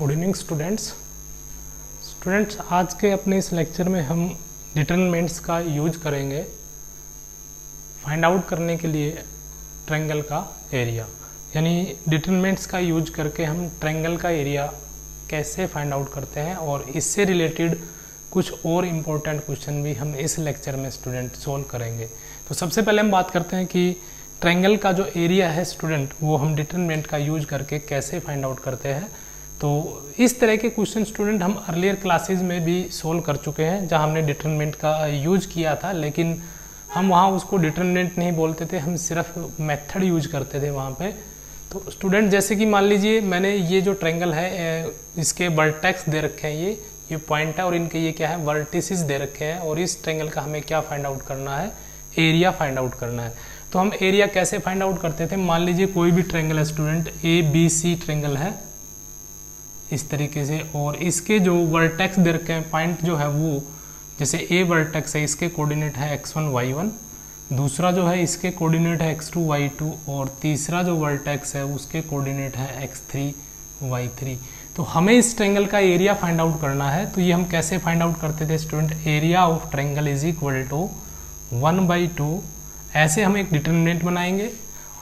Good evening students. आज के अपने इस लेक्चर में हम डिटरमिनेंट्स का यूज करेंगे फाइंड आउट करने के लिए ट्रायंगल का एरिया। यानी डिटरमिनेंट्स का यूज करके हम ट्रायंगल का एरिया कैसे फाइंड आउट करते हैं और इससे रिलेटेड कुछ और इम्पोर्टेंट क्वेश्चन भी हम इस लेक्चर में स्टूडेंट सोल्व करेंगे। तो सबसे पहले हम बात करते हैं कि ट्रायंगल का जो एरिया है स्टूडेंट वो हम डिटरमिनेंट का यूज करके कैसे फाइंड आउट करते हैं। तो इस तरह के क्वेश्चन स्टूडेंट हम अर्लियर क्लासेस में भी सोल्व कर चुके हैं जहां हमने डिटरमिनेंट का यूज किया था, लेकिन हम वहां उसको डिटरमिनेंट नहीं बोलते थे, हम सिर्फ मेथड यूज करते थे वहां पे। तो स्टूडेंट जैसे कि मान लीजिए मैंने ये जो ट्रायंगल है इसके वर्टेक्स दे रखे हैं, ये पॉइंट है और इनके ये क्या है वर्टिसेस दे रखे हैं, और इस ट्रायंगल का हमें क्या फाइंड आउट करना है, एरिया फाइंड आउट करना है। तो हम एरिया कैसे फाइंड आउट करते थे, मान लीजिए कोई भी ट्रायंगल है स्टूडेंट, ABC ट्रायंगल है इस तरीके से, और इसके जो वर्टेक्स दे रखे हैं पॉइंट जो है वो जैसे A वर्टेक्स है, इसके कोऑर्डिनेट है x1 y1, दूसरा जो है इसके कोऑर्डिनेट है x2 y2, और तीसरा जो वर्टेक्स है उसके कोऑर्डिनेट है x3 y3। तो हमें इस ट्रायंगल का एरिया फाइंड आउट करना है। तो ये हम कैसे फाइंड आउट करते थे student, area of triangle is equal to 1/2। ऐसे हम एक डिटरमिनेंट बनाएंगे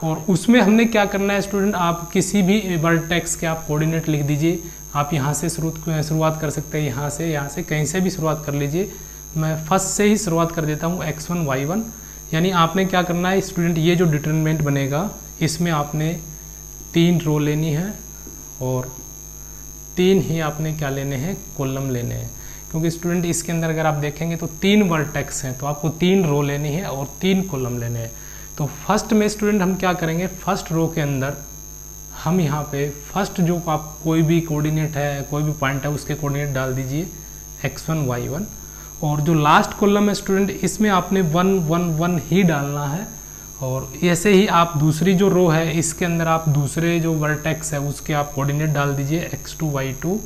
और उसमें हमने क्या करना है स्टूडेंट, आप किसी भी वर्टेक्स के आप कोऑर्डिनेट लिख दीजिए। आप यहाँ से शुरुआत कर सकते हैं, यहाँ से कहीं से भी शुरुआत कर लीजिए। मैं फर्स्ट से ही शुरुआत कर देता हूँ x1 y1। यानी आपने क्या करना है स्टूडेंट, ये जो डिटरमिनेंट बनेगा इसमें आपने 3 रो लेनी है और 3 ही आपने क्या लेने हैं, कॉलम लेने हैं। क्योंकि स्टूडेंट इसके अंदर अगर आप देखेंगे तो 3 वर्टेक्स हैं, तो आपको 3 रो लेनी है और 3 कॉलम लेने हैं। तो फर्स्ट में स्टूडेंट हम क्या करेंगे, फर्स्ट रो के अंदर हम यहाँ पे फर्स्ट जो आप कोई भी कोऑर्डिनेट है, कोई भी पॉइंट है उसके कोऑर्डिनेट डाल दीजिए x1 y1, और जो लास्ट कॉलम है स्टूडेंट इसमें आपने 1 1 1 ही डालना है। और ऐसे ही आप दूसरी जो रो है इसके अंदर आप दूसरे जो वर्टेक्स है उसके आप कोऑर्डिनेट डाल दीजिए x2 y2,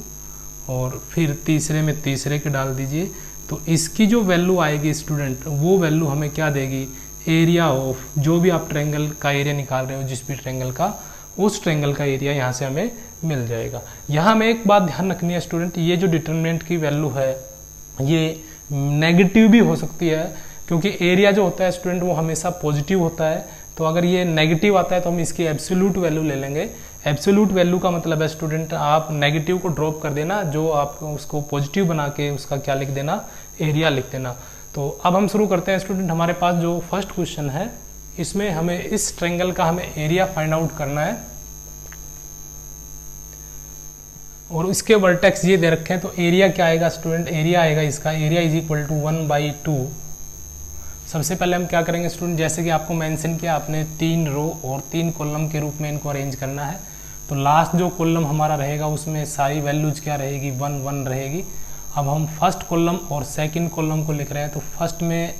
और फिर तीसरे में तीसरे के डाल दीजिए। तो इसकी जो वैल्यू आएगी स्टूडेंट वो वैल्यू हमें क्या देगी, एरिया ऑफ जो भी आप ट्रायंगल का एरिया निकाल रहे हो, जिस भी ट्रायंगल का, उस ट्रायंगल का एरिया यहाँ से हमें मिल जाएगा। यहाँ हमें एक बात ध्यान रखनी है स्टूडेंट, ये जो डिटरमिनेंट की वैल्यू है ये नेगेटिव भी हो सकती है, क्योंकि एरिया जो होता है स्टूडेंट वो हमेशा पॉजिटिव होता है। तो अगर ये नेगेटिव आता है तो हम इसकी एब्सोल्यूट वैल्यू ले लेंगे। एब्सोल्यूट वैल्यू का मतलब है स्टूडेंट आप नेगेटिव को ड्रॉप कर देना, जो आप उसको पॉजिटिव बना के उसका क्या लिख देना, एरिया लिख देना। तो अब हम शुरू करते हैं स्टूडेंट। हमारे पास जो फर्स्ट क्वेश्चन है इसमें हमें इस ट्रायंगल का हमें एरिया फाइंड आउट करना है, और इसके वर्टेक्स ये दे रखे हैं। तो एरिया क्या आएगा स्टूडेंट, एरिया आएगा इसका, एरिया इज इक्वल टू 1/2। सबसे पहले हम क्या करेंगे स्टूडेंट, जैसे कि आपको मेंशन किया आपने 3 रो और 3 कॉलम के रूप में इनको अरेंज करना है। तो लास्ट जो कॉलम हमारा रहेगा उसमें सारी वैल्यूज क्या रहेगी, 1 1 रहेगी। अब हम फर्स्ट कॉलम और सेकंड कॉलम को लिख रहे हैं, तो फर्स्ट में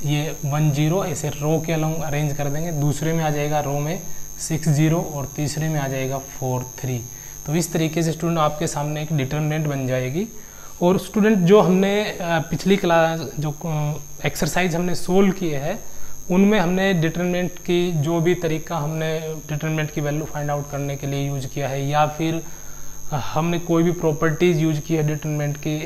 ये 1 0 ऐसे रो के अलॉन्ग अरेंज कर देंगे, दूसरे में आ जाएगा रो में 6 0 और तीसरे में आ जाएगा 4 3। तो इस तरीके से स्टूडेंट आपके सामने एक डिटरमिनेंट बन जाएगी। और स्टूडेंट जो हमने पिछली क्लास जो एक्सरसाइज हमने सोल्व किए हैं उनमें हमने डिटरमिनेंट की जो भी तरीका हमने डिटरमिनेंट की वैल्यू फाइंड आउट करने के लिए यूज किया है, या फिर हमने कोई भी प्रॉपर्टीज यूज की है डिटरमिनेंट की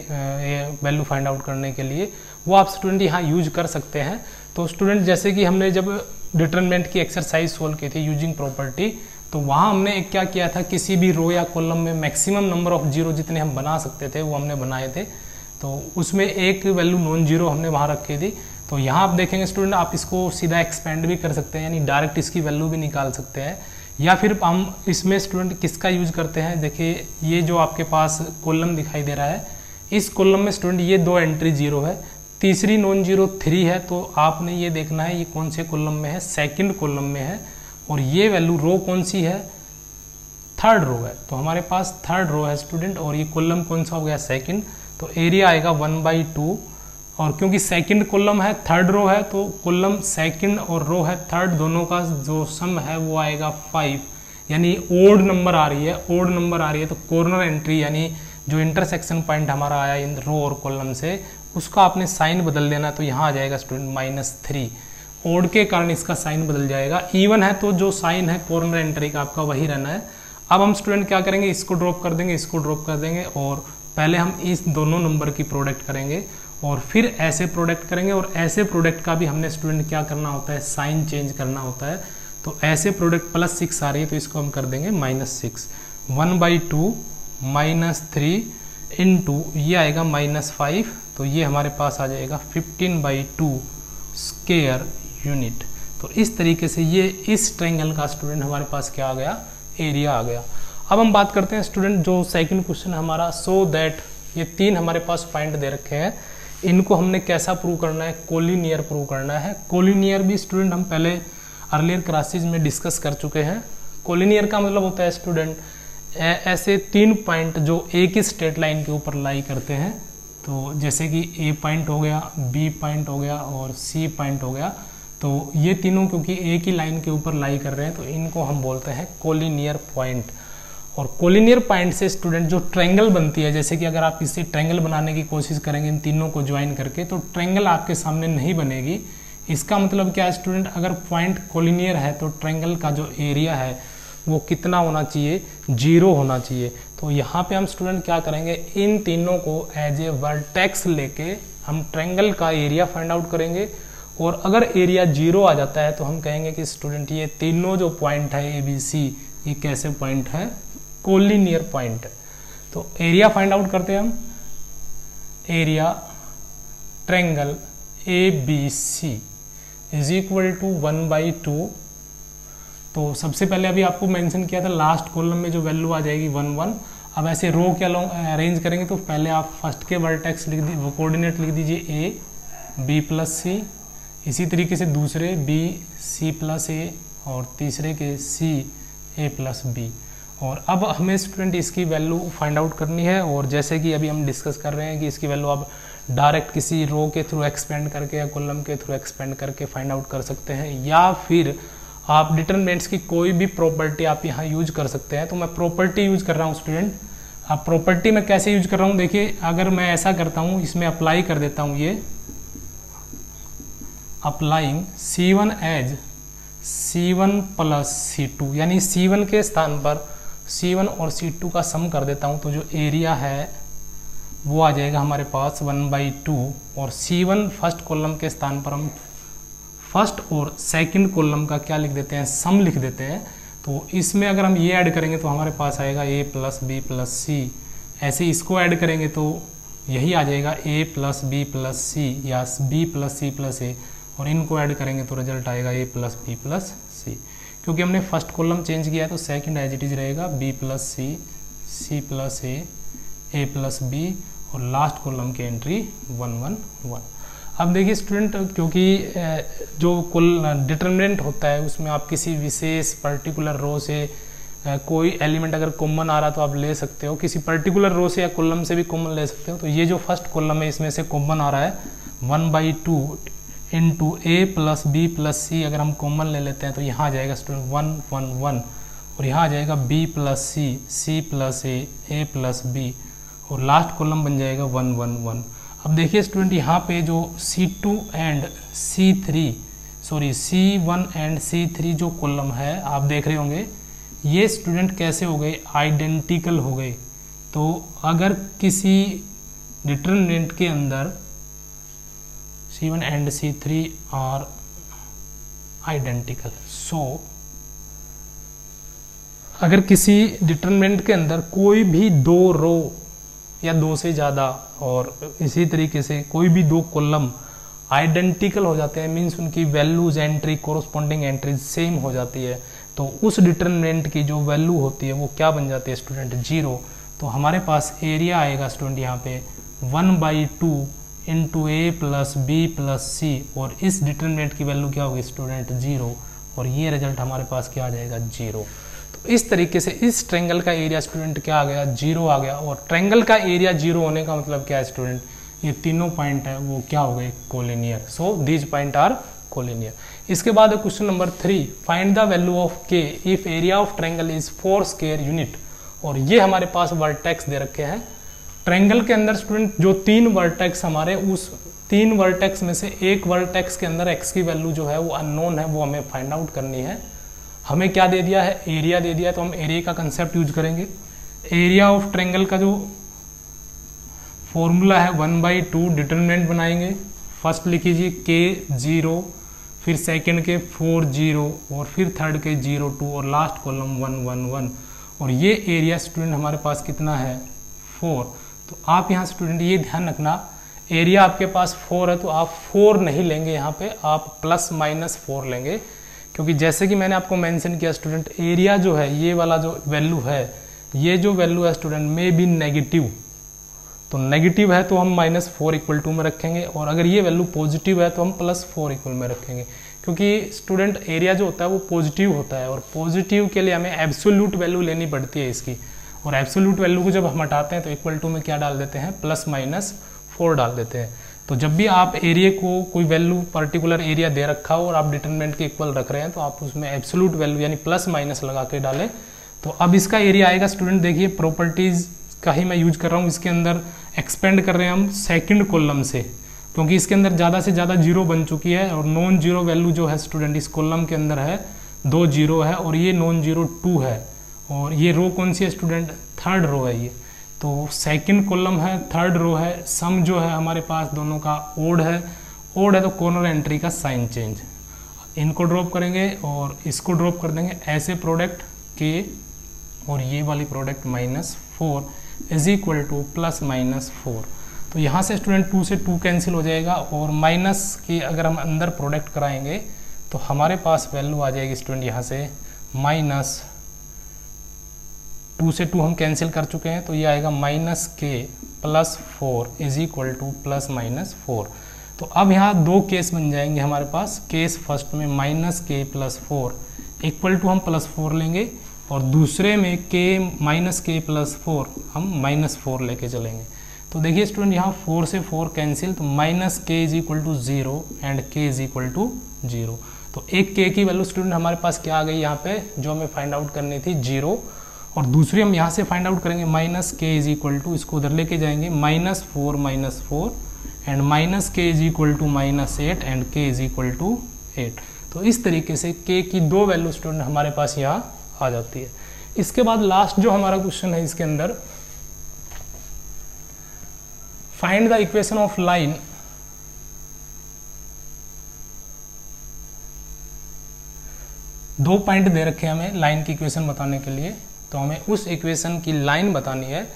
वैल्यू फाइंड आउट करने के लिए, वो आप स्टूडेंट यहाँ यूज कर सकते हैं। तो स्टूडेंट जैसे कि हमने जब डिटरमिनेंट की एक्सरसाइज सोल्व की थी यूजिंग प्रॉपर्टी, तो वहाँ हमने एक क्या किया था, किसी भी रो या कॉलम में मैक्सिमम नंबर ऑफ जीरो जितने हम बना सकते थे वो हमने बनाए थे। तो उसमें एक वैल्यू नॉन जीरो हमने वहाँ रखी थी। तो यहाँ आप देखेंगे स्टूडेंट आप इसको सीधा एक्सपेंड भी कर सकते हैं, यानी डायरेक्ट इसकी वैल्यू भी निकाल सकते हैं। या फिर हम इसमें स्टूडेंट किसका यूज करते हैं, देखिए ये जो आपके पास कॉलम दिखाई दे रहा है, इस कॉलम में स्टूडेंट ये 2 एंट्री 0 है, तीसरी नॉन जीरो 3 है। तो आपने ये देखना है ये कौन से कॉलम में है, सेकंड कॉलम में है, और ये वैल्यू रो कौन सी है, थर्ड रो है। तो हमारे पास थर्ड रो है स्टूडेंट, और ये कॉलम कौन सा हो गया, सेकंड। तो एरिया आएगा 1/2, और क्योंकि सेकंड कॉलम है थर्ड रो है तो कॉलम सेकंड और रो है थर्ड, दोनों का जो सम है वो आएगा 5। यानी ओड नंबर आ रही है, ओड नंबर आ रही है तो कॉर्नर एंट्री यानी जो इंटरसेक्शन पॉइंट हमारा आया इन रो और कॉलम से, उसका आपने साइन बदल देना। तो यहाँ आ जाएगा स्टूडेंट -3, ओड के कारण इसका साइन बदल जाएगा। इवन है तो जो साइन है कॉर्नर एंट्री का आपका वही रहना है। अब हम स्टूडेंट क्या करेंगे, इसको ड्रॉप कर देंगे, इसको ड्रॉप कर देंगे, और पहले हम इस दोनों नंबर की प्रोडक्ट करेंगे और फिर ऐसे प्रोडक्ट करेंगे, और ऐसे प्रोडक्ट का भी हमने स्टूडेंट क्या करना होता है, साइन चेंज करना होता है। तो ऐसे प्रोडक्ट +6 आ रही है तो इसको हम कर देंगे -6। 1/2 -3 इंटू ये आएगा -5, तो ये हमारे पास आ जाएगा 15/2 स्क्वायर यूनिट। तो इस तरीके से ये इस ट्रायंगल का स्टूडेंट हमारे पास क्या आ गया, एरिया आ गया। अब हम बात करते हैं स्टूडेंट जो सेकंड क्वेश्चन हमारा, सो दैट ये 3 हमारे पास पॉइंट दे रखे हैं, इनको हमने कैसा प्रूव करना है, कोलिनियर प्रूव करना है। कोलिनियर भी स्टूडेंट हम पहले अर्लियर क्लासेज में डिस्कस कर चुके हैं। कोलिनियर का मतलब होता है स्टूडेंट ऐसे 3 पॉइंट जो एक ही स्ट्रेट लाइन के ऊपर लाई करते हैं। तो जैसे कि A पॉइंट हो गया, B पॉइंट हो गया और C पॉइंट हो गया, तो ये तीनों क्योंकि एक ही लाइन के ऊपर लाई कर रहे हैं तो इनको हम बोलते हैं कोलिनियर पॉइंट। और कोलिनियर पॉइंट से स्टूडेंट जो ट्रायंगल बनती है, जैसे कि अगर आप इससे ट्रायंगल बनाने की कोशिश करेंगे इन तीनों को ज्वाइन करके, तो ट्रायंगल आपके सामने नहीं बनेगी। इसका मतलब क्या है स्टूडेंट, अगर पॉइंट कोलिनियर है तो ट्रायंगल का जो एरिया है वो कितना होना चाहिए, 0 होना चाहिए। तो यहाँ पे हम स्टूडेंट क्या करेंगे, इन तीनों को एज ए वर्टेक्स लेके हम ट्रायंगल का एरिया फाइंड आउट करेंगे, और अगर एरिया 0 आ जाता है तो हम कहेंगे कि स्टूडेंट ये तीनों जो पॉइंट है ABC, ये कैसे पॉइंट है, कोलिनियर पॉइंट। तो एरिया फाइंड आउट करते हैं हम, area triangle ABC is equal to 1/2। तो सबसे पहले अभी आपको मेंशन किया था लास्ट कॉलम में जो वैल्यू आ जाएगी 1 1। अब ऐसे रो के अलोंग अरेंज करेंगे तो पहले आप फर्स्ट के वर्टेक्स लिख दी, वो कोऑर्डिनेट लिख दीजिए A B + C, इसी तरीके से दूसरे B C + A और तीसरे के C A + B। और अब हमें स्टूडेंट इसकी वैल्यू फाइंड आउट करनी है, और जैसे कि अभी हम डिस्कस कर रहे हैं कि इसकी वैल्यू आप डायरेक्ट किसी रो के थ्रू एक्सपेंड करके या कॉलम के थ्रू एक्सपेंड करके फाइंड आउट कर सकते हैं, या फिर आप डिटरमिनेंट्स की कोई भी प्रॉपर्टी आप यहाँ यूज कर सकते हैं। तो मैं प्रॉपर्टी यूज कर रहा हूँ स्टूडेंट। अब प्रॉपर्टी मैं कैसे यूज कर रहा हूँ, देखिए अगर मैं ऐसा करता हूँ, इसमें अप्लाई कर देता हूँ, ये applying C1 as C1 + C2, यानी C1 के स्थान पर C1 और C2 का सम कर देता हूँ, तो जो एरिया है वो आ जाएगा हमारे पास 1/2, और C1 फर्स्ट कॉलम के स्थान पर हम फर्स्ट और सेकंड कॉलम का क्या लिख देते हैं, सम लिख देते हैं। तो इसमें अगर हम ये ऐड करेंगे तो हमारे पास आएगा A + B + C, ऐसे इसको ऐड करेंगे तो यही आ जाएगा A + B + C या B + C + A, और इनको ऐड करेंगे तो रिजल्ट आएगा A + B + C। क्योंकि हमने फर्स्ट कॉलम चेंज किया है तो सेकंड एज इट इज रहेगा B + C, C + A + B, और लास्ट कॉलम की एंट्री 1 1 1। अब देखिए स्टूडेंट, क्योंकि जो कुल डिटरमिनेंट होता है उसमें आप किसी विशेष पर्टिकुलर रो से कोई एलिमेंट अगर कॉमन आ रहा तो आप ले सकते हो, किसी पर्टिकुलर रो से या कॉलम से भी कॉमन ले सकते हो। तो ये जो फर्स्ट कॉलम है इसमें से कॉमन आ रहा है 1/2 इंटू A + B + C, अगर हम कॉमन ले लेते हैं तो यहाँ आ जाएगा स्टूडेंट 1 1 1, और यहाँ आ जाएगा B + C, C + A + B, और लास्ट कॉलम बन जाएगा 1 1 1। अब देखिए स्टूडेंट, यहाँ पे जो C1 एंड C3 जो कॉलम है आप देख रहे होंगे, ये स्टूडेंट कैसे हो गए, आइडेंटिकल हो गए। तो अगर किसी डिटरमिनेंट के अंदर C1 and C3 are identical, सो अगर किसी डिटरमिनेंट के अंदर कोई भी 2 रो या 2 से ज़्यादा और इसी तरीके से कोई भी 2 कॉलम आइडेंटिकल हो जाते हैं, मीन्स उनकी values entry corresponding entry same हो जाती है, तो उस डिटरमिनेंट की जो वैल्यू होती है वो क्या बन जाती है स्टूडेंट, 0। तो हमारे पास एरिया आएगा स्टूडेंट यहाँ पे 1/2 इंटू A + B + C, और इस डिटरमिनेंट की वैल्यू क्या होगी स्टूडेंट, 0, और ये रिजल्ट हमारे पास क्या आ जाएगा, 0। तो इस तरीके से इस ट्रायंगल का एरिया स्टूडेंट क्या आ गया, 0 आ गया। और ट्रायंगल का एरिया 0 होने का मतलब क्या है स्टूडेंट, ये तीनों पॉइंट है वो क्या हो गए, collinear. So these point are collinear. इसके बाद question number 3, find the value of K if area of triangle is 4 square unit. और ये हमारे पास वर्टेक्स दे रखे हैं ट्रायंगल के अंदर स्टूडेंट, जो 3 वर्टेक्स हमारे, उस 3 वर्टेक्स में से एक वर्टेक्स के अंदर x की वैल्यू जो है वो अननोन है, वो हमें फाइंड आउट करनी है। हमें क्या दे दिया है, एरिया दे दिया है, तो हम एरिया का कंसेप्ट यूज करेंगे। एरिया ऑफ ट्रायंगल का जो फॉर्मूला है 1/2 डिटरमिनेंट बनाएंगे। फर्स्ट लिख लीजिए k 0, फिर सेकंड के 4 0 और फिर थर्ड के 0 2 और लास्ट कॉलम 1 1 1 और ये एरिया स्टूडेंट हमारे पास कितना है 4। तो आप यहाँ स्टूडेंट ये ध्यान रखना, एरिया आपके पास 4 है तो आप 4 नहीं लेंगे, यहाँ पे आप ±4 लेंगे, क्योंकि जैसे कि मैंने आपको मेंशन किया स्टूडेंट, एरिया जो है ये वाला जो वैल्यू है, ये जो वैल्यू है स्टूडेंट मे बी नेगेटिव, तो नेगेटिव है तो हम -4 इक्वल टू में रखेंगे, और अगर ये वैल्यू पॉजिटिव है तो हम +4 इक्वल में रखेंगे, क्योंकि स्टूडेंट एरिया जो होता है वो पॉजिटिव होता है, और पॉजिटिव के लिए हमें एब्सोल्यूट वैल्यू लेनी पड़ती है इसकी, और एब्सोल्यूट वैल्यू को जब हम हटाते हैं तो इक्वल टू में क्या डाल देते हैं, +-4 डाल देते हैं। तो जब भी आप एरिया को कोई वैल्यू पर्टिकुलर एरिया दे रखा हो और आप डिटरमिनेंट के इक्वल रख रहे हैं तो आप उसमें एब्सोल्यूट वैल्यू यानी +- लगा के डालें। तो अब इसका एरिया आएगा स्टूडेंट, देखिए प्रॉपर्टीज का ही मैं यूज कर रहा हूँ, इसके अंदर एक्सपेंड कर रहे हैं हम सेकंड कॉलम से, क्योंकि इसके अंदर ज़्यादा से ज़्यादा 0 बन चुकी है, और नॉन जीरो वैल्यू जो है स्टूडेंट इस कॉलम के अंदर है 2 0 है, और ये नॉन जीरो 2 है, और ये रो कौन सी है स्टूडेंट, थर्ड रो है ये, तो सेकंड कॉलम है, थर्ड रो है, सम जो है हमारे पास दोनों का ओड है तो कॉर्नर एंट्री का साइन चेंज, इनको ड्रॉप करेंगे और इसको ड्रॉप कर देंगे, ऐसे प्रोडक्ट के और ये वाली प्रोडक्ट -4 इज इक्वल टू +-4। तो यहाँ से स्टूडेंट 2 से 2 कैंसिल हो जाएगा, और माइनस की अगर हम अंदर प्रोडक्ट कराएंगे तो हमारे पास वैल्यू आ जाएगी स्टूडेंट यहाँ से -2 से 2 हम कैंसिल कर चुके हैं, तो ये आएगा -k + 4 इज इक्वल टू +-4। तो अब यहाँ 2 केस बन जाएंगे हमारे पास, केस फर्स्ट में -k + 4 इक्वल टू हम +4 लेंगे, और दूसरे में -k + 4 हम -4 लेके चलेंगे। तो देखिए स्टूडेंट यहाँ 4 से 4 कैंसिल, तो -k is equal to 0 and k is equal to 0। तो एक k की वैल्यू स्टूडेंट हमारे पास क्या आ गई यहाँ पे, जो हमें फाइंड आउट करनी थी 0, और दूसरी हम यहाँ से फाइंड आउट करेंगे -k इज इक्वल टू, इसको उधर लेके जाएंगे -4 and -k is equal to -8 and k is equal to 8। तो इस तरीके से k की 2 वैल्यू स्टूडेंट हमारे पास यहाँ आ जाती है। इसके बाद लास्ट जो हमारा क्वेश्चन है इसके अंदर, find the equation of line दो पॉइंट दे रखे हैं हमें लाइन की इक्वेशन बताने के लिए, तो हमें उस इक्वेशन की लाइन बतानी है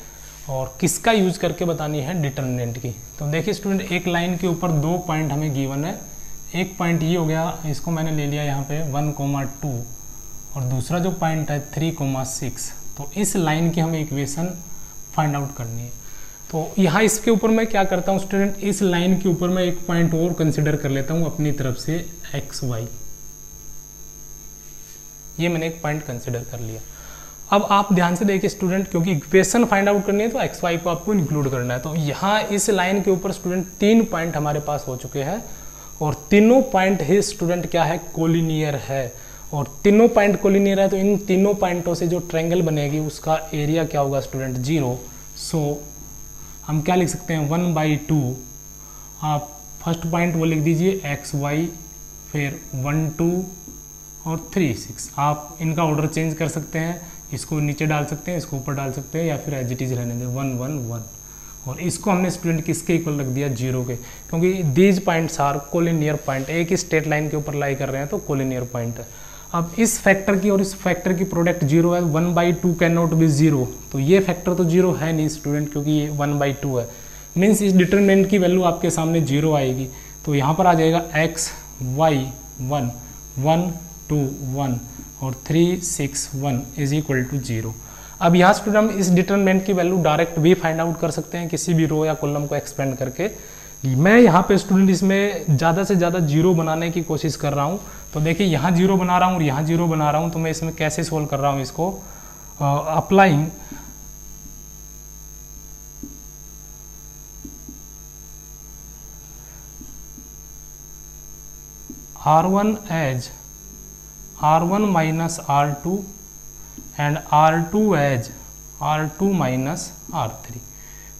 और किसका यूज करके बतानी है, डिटरमिनेंट की। तो देखिए स्टूडेंट, एक लाइन के ऊपर 2 पॉइंट हमें गिवन है, एक पॉइंट ये हो गया, इसको मैंने ले लिया यहाँ पे 1,2 और दूसरा जो पॉइंट है 3,6। तो इस लाइन की हमें इक्वेशन फाइंड आउट करनी है। तो यहाँ इसके ऊपर मैं क्या करता हूँ स्टूडेंट, इस लाइन के ऊपर मैं एक पॉइंट और कंसिडर कर लेता हूँ अपनी तरफ से, XY। ये मैंने एक पॉइंट कंसिडर कर लिया। अब आप ध्यान से देखिए स्टूडेंट, क्योंकि इक्वेशन फाइंड आउट करनी है तो XY को आपको इंक्लूड करना है। तो यहाँ इस लाइन के ऊपर स्टूडेंट 3 पॉइंट हमारे पास हो चुके हैं, और तीनों पॉइंट ही स्टूडेंट क्या है, कोलिनियर है। और तीनों पॉइंट कोलिनियर है, तो इन तीनों पॉइंटों से जो ट्रायंगल बनेगी उसका एरिया क्या होगा स्टूडेंट, 0। सो हम क्या लिख सकते हैं, 1/2। आप फर्स्ट पॉइंट वो लिख दीजिए XY, फिर 1 2 और 3 6। आप इनका ऑर्डर चेंज कर सकते हैं, इसको नीचे डाल सकते हैं, इसको ऊपर डाल सकते हैं, या फिर एज इट इज रहने दें 1 1 1। और इसको हमने स्टूडेंट किसके इक्वल रख दिया, 0 के, क्योंकि these points are collinear point, एक ही स्ट्रेट लाइन के ऊपर लाई कर रहे हैं तो कोलिनियर पॉइंट है। अब इस फैक्टर की और इस फैक्टर की प्रोडक्ट 0 है, 1/2 कैन नॉट बी 0, तो ये फैक्टर तो 0 है नहीं स्टूडेंट, क्योंकि ये 1/2 है, मीन्स इस डिटरमिनेंट की वैल्यू आपके सामने 0 आएगी। तो यहाँ पर आ जाएगा XY 1 1 2 1 और 3 6 1 इज इक्वल टू 0। अब यहाँ स्टूडेंट हम इस डिटरमिनेंट की वैल्यू डायरेक्ट भी फाइंड आउट कर सकते हैं, किसी भी रो या कॉलम को एक्सपेंड करके। मैं यहाँ पे स्टूडेंट इसमें ज़्यादा से ज़्यादा 0 बनाने की कोशिश कर रहा हूँ। तो देखिए यहाँ 0 बना रहा हूँ और यहाँ 0 बना रहा हूँ, तो मैं इसमें कैसे सोल्व कर रहा हूँ इसको, applying R1 as R1 minus R2 and R2 as R2 minus R3।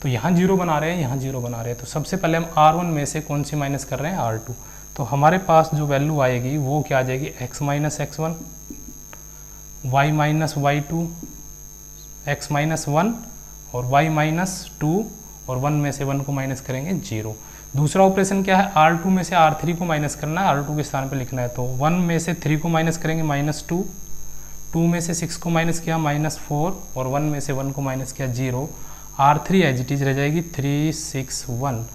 तो यहाँ 0 बना रहे हैं, यहाँ 0 बना रहे हैं, तो सबसे पहले हम R1 में से कौन सी माइनस कर रहे हैं, R2। तो हमारे पास जो वैल्यू आएगी वो क्या आ जाएगी, x minus x1 y minus y2 x minus 1 और y माइनस 2 और 1 में से 1 को माइनस करेंगे 0। दूसरा ऑपरेशन क्या है, R2 में से R3 को माइनस करना है, R2 के स्थान पे लिखना है। तो 1 में से 3 को माइनस करेंगे -2, 2 में से 6 को माइनस किया -4 और 1 में से 1 को माइनस किया 0। R3 एज इट इज रह जाएगी 3, 6, 1।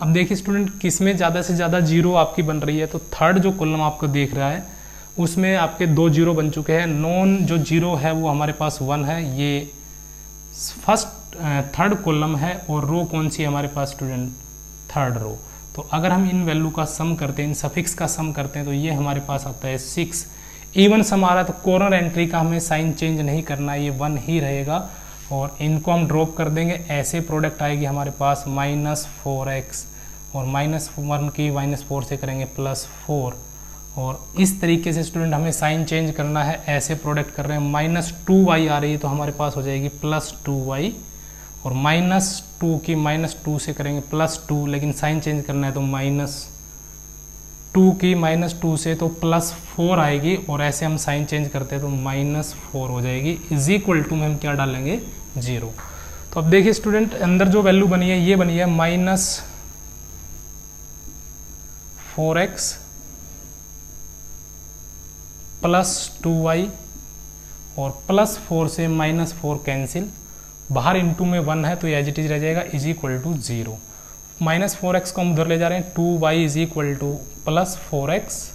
अब देखिए स्टूडेंट, किसमें ज़्यादा से ज़्यादा जीरो आपकी बन रही है, तो थर्ड जो कॉलम आपको देख रहा है उसमें आपके 2 जीरो बन चुके हैं। नॉन जो जीरो है वो हमारे पास 1 है, ये थर्ड कॉलम है। और रो कौन सी है हमारे पास स्टूडेंट, थर्ड रो। तो अगर हम इन वैल्यू का सम करते हैं, इन सफिक्स का सम करते हैं, तो ये हमारे पास आता है 6। इवन सम आ रहा है तो कॉर्नर एंट्री का हमें साइन चेंज नहीं करना, ये 1 ही रहेगा और इनको हम ड्रॉप कर देंगे। ऐसे प्रोडक्ट आएगी हमारे पास -4x और -1 की -4 से करेंगे +4। और इस तरीके से स्टूडेंट हमें साइन चेंज करना है। ऐसे प्रोडक्ट कर रहे हैं, -2y आ रही है तो हमारे पास हो जाएगी +2y और -2 की -2 से करेंगे +2, लेकिन साइन चेंज करना है तो -2 की -2 से तो +4 आएगी और ऐसे हम साइन चेंज करते हैं तो -4 हो जाएगी। इज इक्वल टू में हम क्या डालेंगे, 0। तो अब देखिए स्टूडेंट, अंदर जो वैल्यू बनी है ये बनी है -4x +2y और +4 से -4 कैंसिल, बाहर इंटू में 1 है तो ये एज इट इज रह जाएगा इज इक्वल टू 0। -4x को हम उधर ले जा रहे हैं, 2y is equal to +4x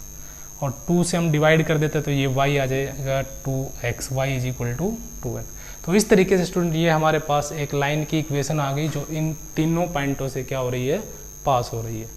और 2 से हम डिवाइड कर देते हैं तो ये y आ जाएगा 2x, y is equal to 2x। तो इस तरीके से स्टूडेंट ये हमारे पास एक लाइन की इक्वेशन आ गई जो इन तीनों पॉइंटों से क्या हो रही है, पास हो रही है।